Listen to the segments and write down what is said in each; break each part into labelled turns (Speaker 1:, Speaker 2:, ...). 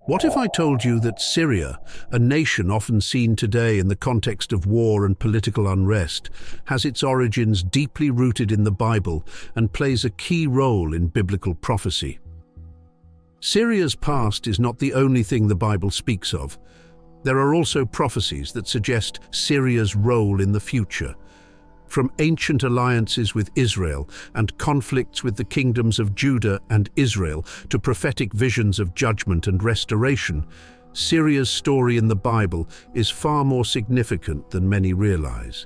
Speaker 1: What if I told you that Syria, a nation often seen today in the context of war and political unrest, has its origins deeply rooted in the Bible and plays a key role in biblical prophecy? Syria's past is not the only thing the Bible speaks of. There are also prophecies that suggest Syria's role in the future. From ancient alliances with Israel and conflicts with the kingdoms of Judah and Israel to prophetic visions of judgment and restoration, Syria's story in the Bible is far more significant than many realize.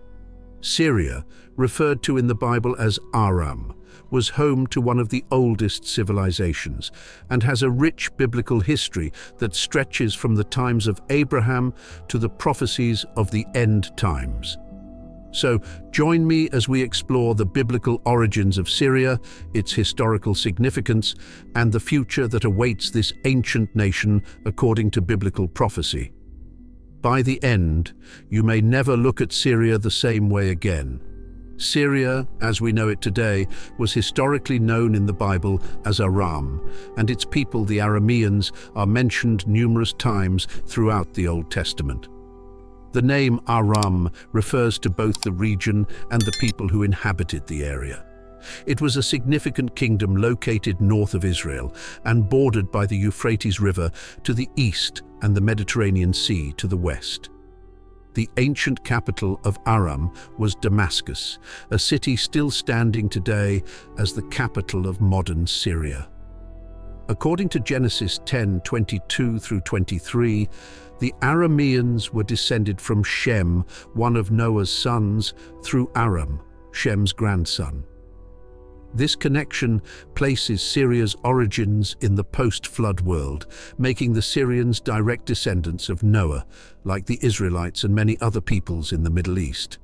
Speaker 1: Syria, referred to in the Bible as Aram, was home to one of the oldest civilizations and has a rich biblical history that stretches from the times of Abraham to the prophecies of the end times. So, join me as we explore the biblical origins of Syria, its historical significance, and the future that awaits this ancient nation according to biblical prophecy. By the end, you may never look at Syria the same way again. Syria, as we know it today, was historically known in the Bible as Aram, and its people, the Arameans, are mentioned numerous times throughout the Old Testament. The name Aram refers to both the region and the people who inhabited the area. It was a significant kingdom located north of Israel and bordered by the Euphrates River to the east and the Mediterranean Sea to the west. The ancient capital of Aram was Damascus, a city still standing today as the capital of modern Syria. According to Genesis 10:22 through 23, the Arameans were descended from Shem, one of Noah's sons, through Aram, Shem's grandson. This connection places Syria's origins in the post-flood world, making the Syrians direct descendants of Noah, like the Israelites and many other peoples in the Middle East.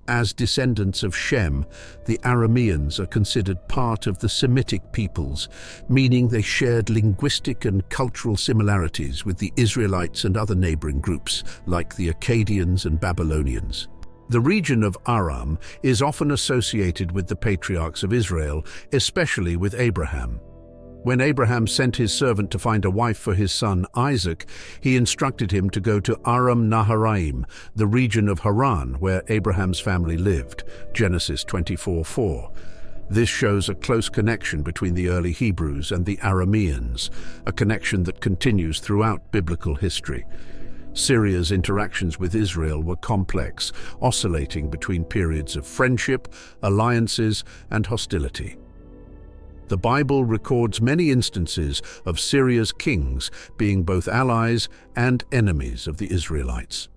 Speaker 1: As descendants of Shem, the Arameans are considered part of the Semitic peoples, meaning they shared linguistic and cultural similarities with the Israelites and other neighboring groups, like the Akkadians and Babylonians. The region of Aram is often associated with the patriarchs of Israel, especially with Abraham. When Abraham sent his servant to find a wife for his son Isaac, he instructed him to go to Aram Naharaim, the region of Haran where Abraham's family lived, Genesis 24:4. This shows a close connection between the early Hebrews and the Arameans, a connection that continues throughout biblical history. Syria's interactions with Israel were complex, oscillating between periods of friendship, alliances, and hostility. The Bible records many instances of Syria's kings being both allies and enemies of the Israelites.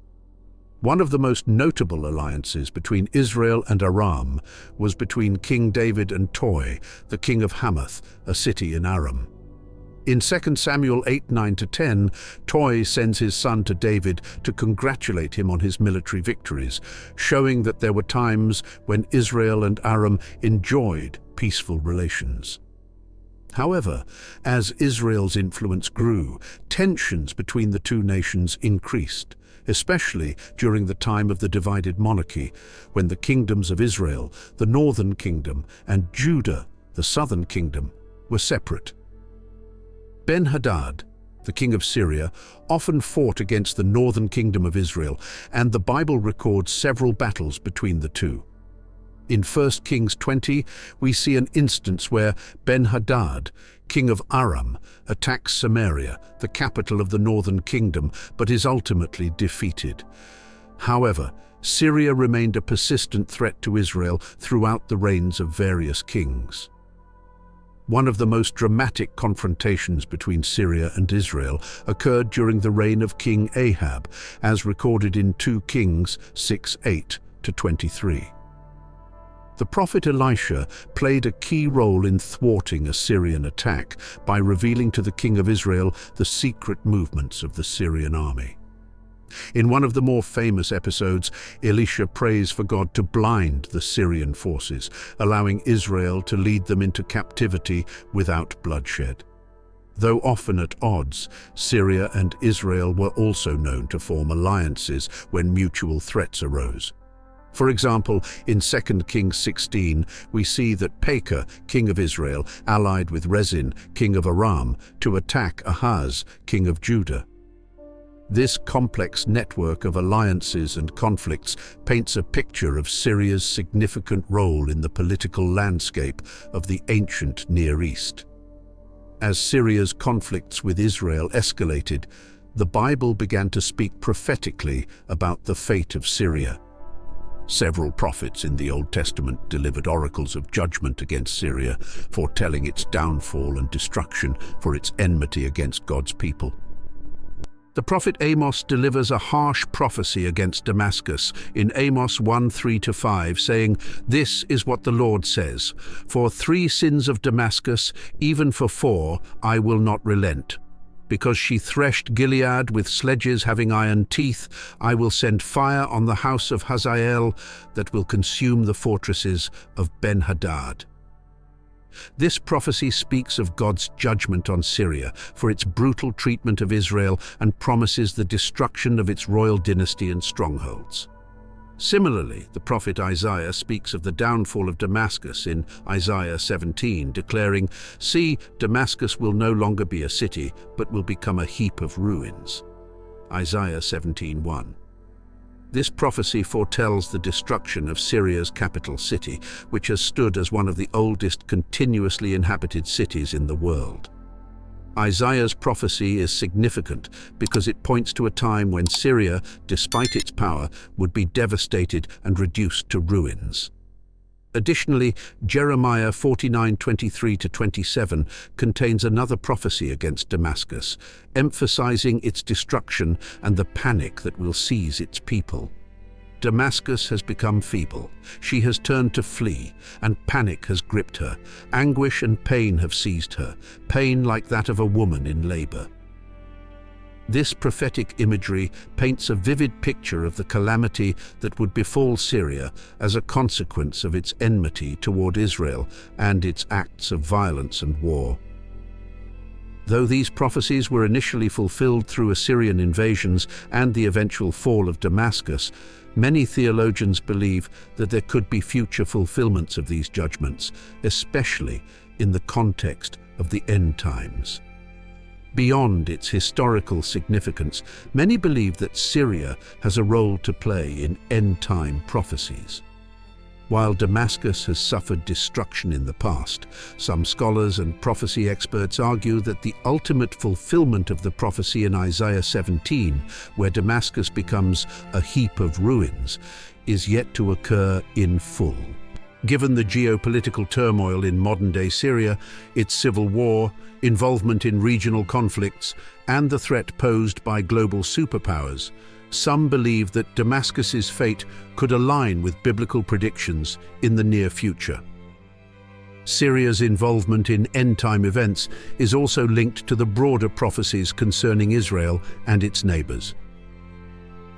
Speaker 1: One of the most notable alliances between Israel and Aram was between King David and Toi, the king of Hamath, a city in Aram. In 2 Samuel 8:9-10, Toi sends his son to David to congratulate him on his military victories, showing that there were times when Israel and Aram enjoyed peaceful relations. However, as Israel's influence grew, tensions between the two nations increased, especially during the time of the divided monarchy, when the kingdoms of Israel, the northern kingdom, and Judah, the southern kingdom, were separate. Ben-Hadad, the king of Syria, often fought against the northern kingdom of Israel, and the Bible records several battles between the two. In 1 Kings 20, we see an instance where Ben-Hadad, king of Aram, attacks Samaria, the capital of the northern kingdom, but is ultimately defeated. However, Syria remained a persistent threat to Israel throughout the reigns of various kings. One of the most dramatic confrontations between Syria and Israel occurred during the reign of King Ahab, as recorded in 2 Kings 6:8-23. The prophet Elisha played a key role in thwarting a Syrian attack by revealing to the king of Israel the secret movements of the Syrian army. In one of the more famous episodes, Elisha prays for God to blind the Syrian forces, allowing Israel to lead them into captivity without bloodshed. Though often at odds, Syria and Israel were also known to form alliances when mutual threats arose. For example, in 2 Kings 16, we see that Pekah, king of Israel, allied with Rezin, king of Aram, to attack Ahaz, king of Judah. This complex network of alliances and conflicts paints a picture of Syria's significant role in the political landscape of the ancient Near East. As Syria's conflicts with Israel escalated, the Bible began to speak prophetically about the fate of Syria. Several prophets in the Old Testament delivered oracles of judgment against Syria, foretelling its downfall and destruction for its enmity against God's people. The prophet Amos delivers a harsh prophecy against Damascus in Amos 1:3-5, saying, "This is what the Lord says, for 3 sins of Damascus, even for 4, I will not relent. Because she threshed Gilead with sledges having iron teeth, I will send fire on the house of Hazael that will consume the fortresses of Ben-Hadad." This prophecy speaks of God's judgment on Syria for its brutal treatment of Israel and promises the destruction of its royal dynasty and strongholds. Similarly, the prophet Isaiah speaks of the downfall of Damascus in Isaiah 17, declaring, "See, Damascus will no longer be a city, but will become a heap of ruins." Isaiah 17:1. This prophecy foretells the destruction of Syria's capital city, which has stood as one of the oldest continuously inhabited cities in the world. Isaiah's prophecy is significant because it points to a time when Syria, despite its power, would be devastated and reduced to ruins. Additionally, Jeremiah 49:23-27 contains another prophecy against Damascus, emphasizing its destruction and the panic that will seize its people. Damascus has become feeble. She has turned to flee, and panic has gripped her. Anguish and pain have seized her, pain like that of a woman in labor. This prophetic imagery paints a vivid picture of the calamity that would befall Syria as a consequence of its enmity toward Israel and its acts of violence and war. Though these prophecies were initially fulfilled through Assyrian invasions and the eventual fall of Damascus, many theologians believe that there could be future fulfillments of these judgments, especially in the context of the end times. Beyond its historical significance, many believe that Syria has a role to play in end-time prophecies. While Damascus has suffered destruction in the past, some scholars and prophecy experts argue that the ultimate fulfillment of the prophecy in Isaiah 17, where Damascus becomes a heap of ruins, is yet to occur in full. Given the geopolitical turmoil in modern-day Syria, its civil war, involvement in regional conflicts, and the threat posed by global superpowers, some believe that Damascus's fate could align with biblical predictions in the near future. Syria's involvement in end-time events is also linked to the broader prophecies concerning Israel and its neighbors.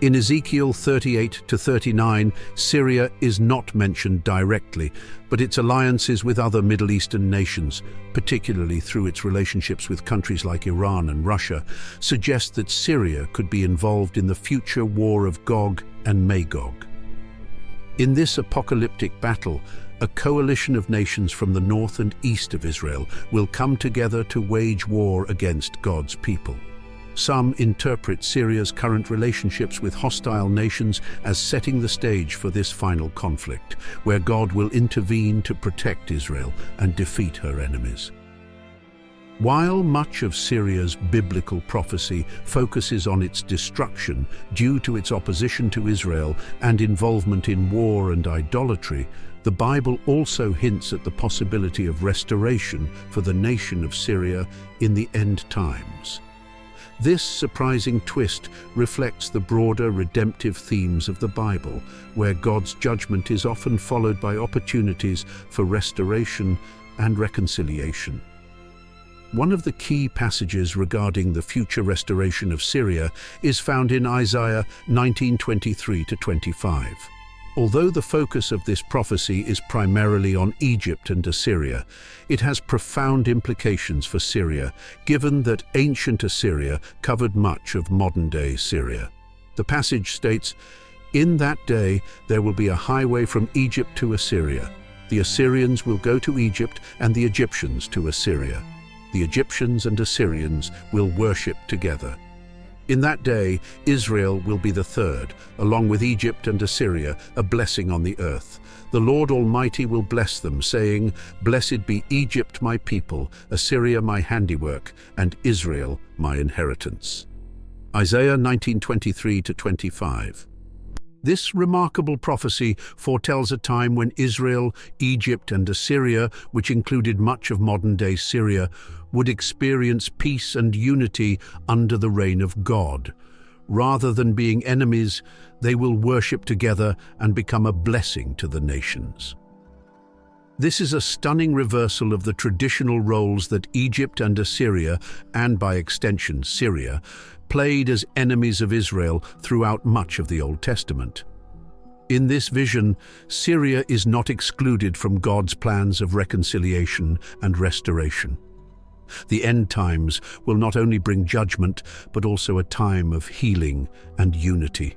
Speaker 1: In Ezekiel 38-39, Syria is not mentioned directly, but its alliances with other Middle Eastern nations, particularly through its relationships with countries like Iran and Russia, suggest that Syria could be involved in the future war of Gog and Magog. In this apocalyptic battle, a coalition of nations from the north and east of Israel will come together to wage war against God's people. Some interpret Syria's current relationships with hostile nations as setting the stage for this final conflict, where God will intervene to protect Israel and defeat her enemies. While much of Syria's biblical prophecy focuses on its destruction due to its opposition to Israel and involvement in war and idolatry, the Bible also hints at the possibility of restoration for the nation of Syria in the end times. This surprising twist reflects the broader redemptive themes of the Bible, where God's judgment is often followed by opportunities for restoration and reconciliation. One of the key passages regarding the future restoration of Syria is found in Isaiah 19:23-25. Although the focus of this prophecy is primarily on Egypt and Assyria, it has profound implications for Syria, given that ancient Assyria covered much of modern-day Syria. The passage states, In that day, there will be a highway from Egypt to Assyria. The Assyrians will go to Egypt and the Egyptians to Assyria. The Egyptians and Assyrians will worship together. In that day, Israel will be the third, along with Egypt and Assyria, a blessing on the earth. The Lord Almighty will bless them, saying, "Blessed be Egypt, my people, Assyria, my handiwork, and Israel, my inheritance." Isaiah 19:23-25. This remarkable prophecy foretells a time when Israel, Egypt, and Assyria, which included much of modern-day Syria, would experience peace and unity under the reign of God. Rather than being enemies, they will worship together and become a blessing to the nations. This is a stunning reversal of the traditional roles that Egypt and Assyria, and by extension Syria, played as enemies of Israel throughout much of the Old Testament. In this vision, Syria is not excluded from God's plans of reconciliation and restoration. The end times will not only bring judgment, but also a time of healing and unity.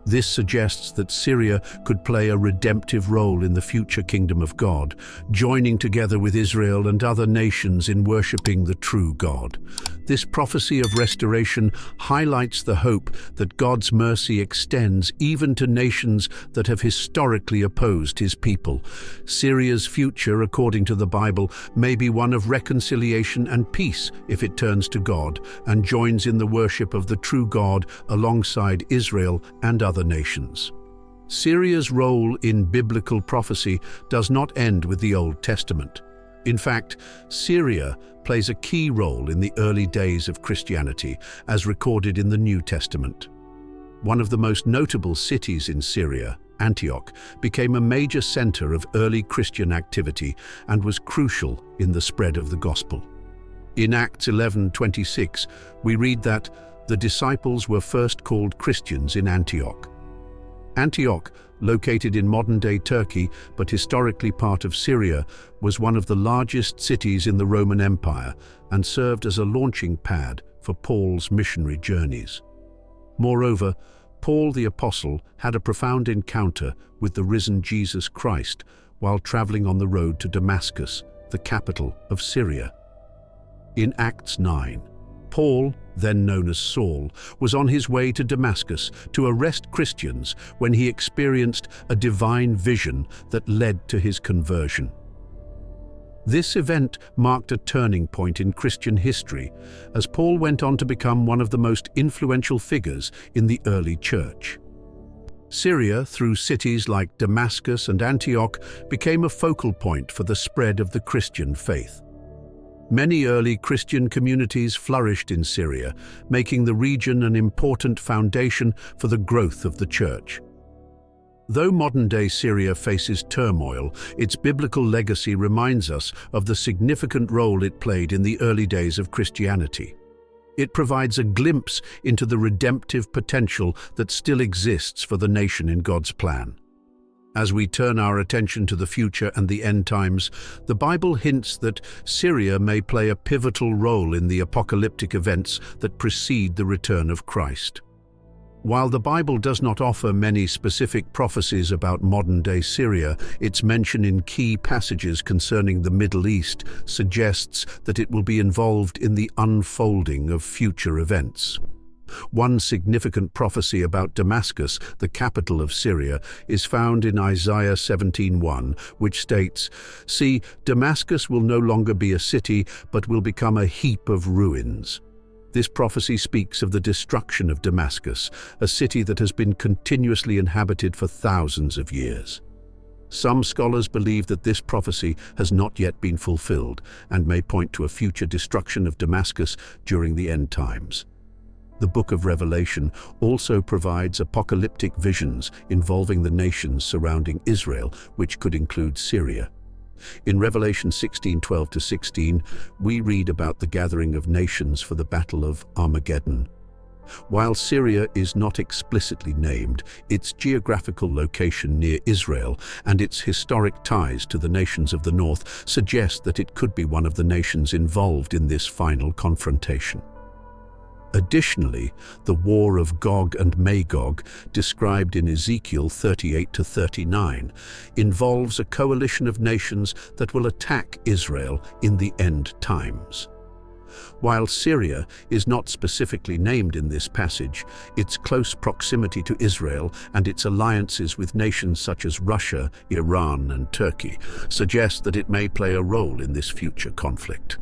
Speaker 1: This suggests that Syria could play a redemptive role in the future kingdom of God, joining together with Israel and other nations in worshipping the true God. This prophecy of restoration highlights the hope that God's mercy extends even to nations that have historically opposed his people. Syria's future, according to the Bible, may be one of reconciliation and peace if it turns to God and joins in the worship of the true God alongside Israel and other nations. Syria's role in biblical prophecy does not end with the Old Testament. In fact, Syria plays a key role in the early days of Christianity, as recorded in the New Testament. One of the most notable cities in Syria, Antioch, became a major center of early Christian activity and was crucial in the spread of the gospel. In Acts 11:26, we read that the disciples were first called Christians in Antioch. Antioch, located in modern-day Turkey but historically part of Syria, was one of the largest cities in the Roman Empire and served as a launching pad for Paul's missionary journeys. Moreover, Paul the Apostle had a profound encounter with the risen Jesus Christ while traveling on the road to Damascus, the capital of Syria. In Acts 9, Paul, then known as Saul, was on his way to Damascus to arrest Christians when he experienced a divine vision that led to his conversion. This event marked a turning point in Christian history, as Paul went on to become one of the most influential figures in the early church. Syria, through cities like Damascus and Antioch, became a focal point for the spread of the Christian faith. Many early Christian communities flourished in Syria, making the region an important foundation for the growth of the church. Though modern-day Syria faces turmoil, its biblical legacy reminds us of the significant role it played in the early days of Christianity. It provides a glimpse into the redemptive potential that still exists for the nation in God's plan. As we turn our attention to the future and the end times, the Bible hints that Syria may play a pivotal role in the apocalyptic events that precede the return of Christ. While the Bible does not offer many specific prophecies about modern-day Syria, its mention in key passages concerning the Middle East suggests that it will be involved in the unfolding of future events. One significant prophecy about Damascus, the capital of Syria, is found in Isaiah 17:1, which states, "See, Damascus will no longer be a city, but will become a heap of ruins." This prophecy speaks of the destruction of Damascus, a city that has been continuously inhabited for thousands of years. Some scholars believe that this prophecy has not yet been fulfilled and may point to a future destruction of Damascus during the end times. The book of Revelation also provides apocalyptic visions involving the nations surrounding Israel, which could include Syria. In Revelation 16:12-16, we read about the gathering of nations for the Battle of Armageddon. While Syria is not explicitly named, its geographical location near Israel and its historic ties to the nations of the north suggest that it could be one of the nations involved in this final confrontation. Additionally, the war of Gog and Magog, described in Ezekiel 38 to 39, involves a coalition of nations that will attack Israel in the end times. While Syria is not specifically named in this passage, its close proximity to Israel and its alliances with nations such as Russia, Iran, and Turkey suggest that it may play a role in this future conflict.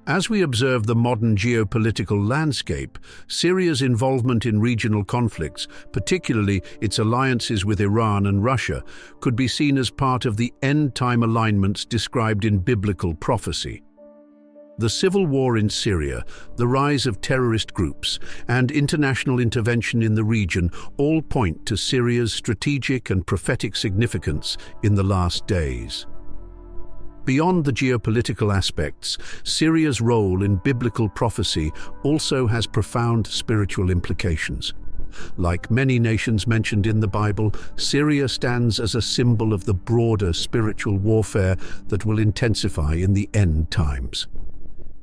Speaker 1: As we observe the modern geopolitical landscape, Syria's involvement in regional conflicts, particularly its alliances with Iran and Russia, could be seen as part of the end-time alignments described in biblical prophecy. The civil war in Syria, the rise of terrorist groups, and international intervention in the region all point to Syria's strategic and prophetic significance in the last days. Beyond the geopolitical aspects, Syria's role in biblical prophecy also has profound spiritual implications. Like many nations mentioned in the Bible, Syria stands as a symbol of the broader spiritual warfare that will intensify in the end times.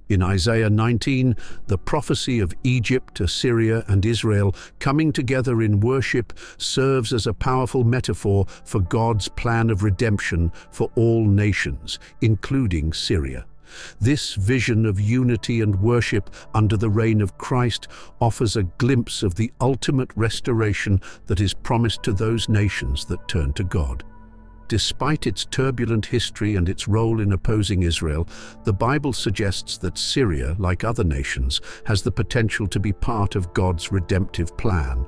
Speaker 1: In Isaiah 19, the prophecy of Egypt, Assyria, and Israel coming together in worship serves as a powerful metaphor for God's plan of redemption for all nations, including Syria. This vision of unity and worship under the reign of Christ offers a glimpse of the ultimate restoration that is promised to those nations that turn to God. Despite its turbulent history and its role in opposing Israel, the Bible suggests that Syria, like other nations, has the potential to be part of God's redemptive plan.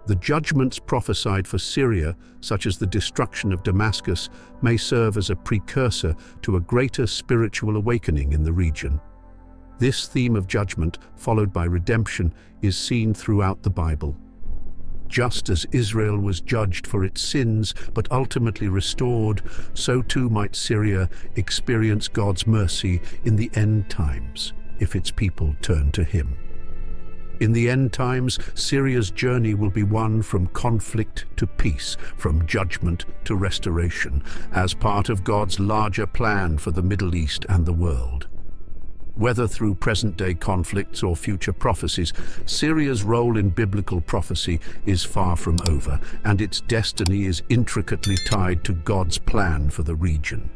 Speaker 1: The judgments prophesied for Syria, such as the destruction of Damascus, may serve as a precursor to a greater spiritual awakening in the region. This theme of judgment, followed by redemption, is seen throughout the Bible. Just as Israel was judged for its sins but ultimately restored, so too might Syria experience God's mercy in the end times, if its people turn to Him. In the end times, Syria's journey will be one from conflict to peace, from judgment to restoration, as part of God's larger plan for the Middle East and the world. Whether through present-day conflicts or future prophecies, Syria's role in biblical prophecy is far from over, and its destiny is intricately tied to God's plan for the region.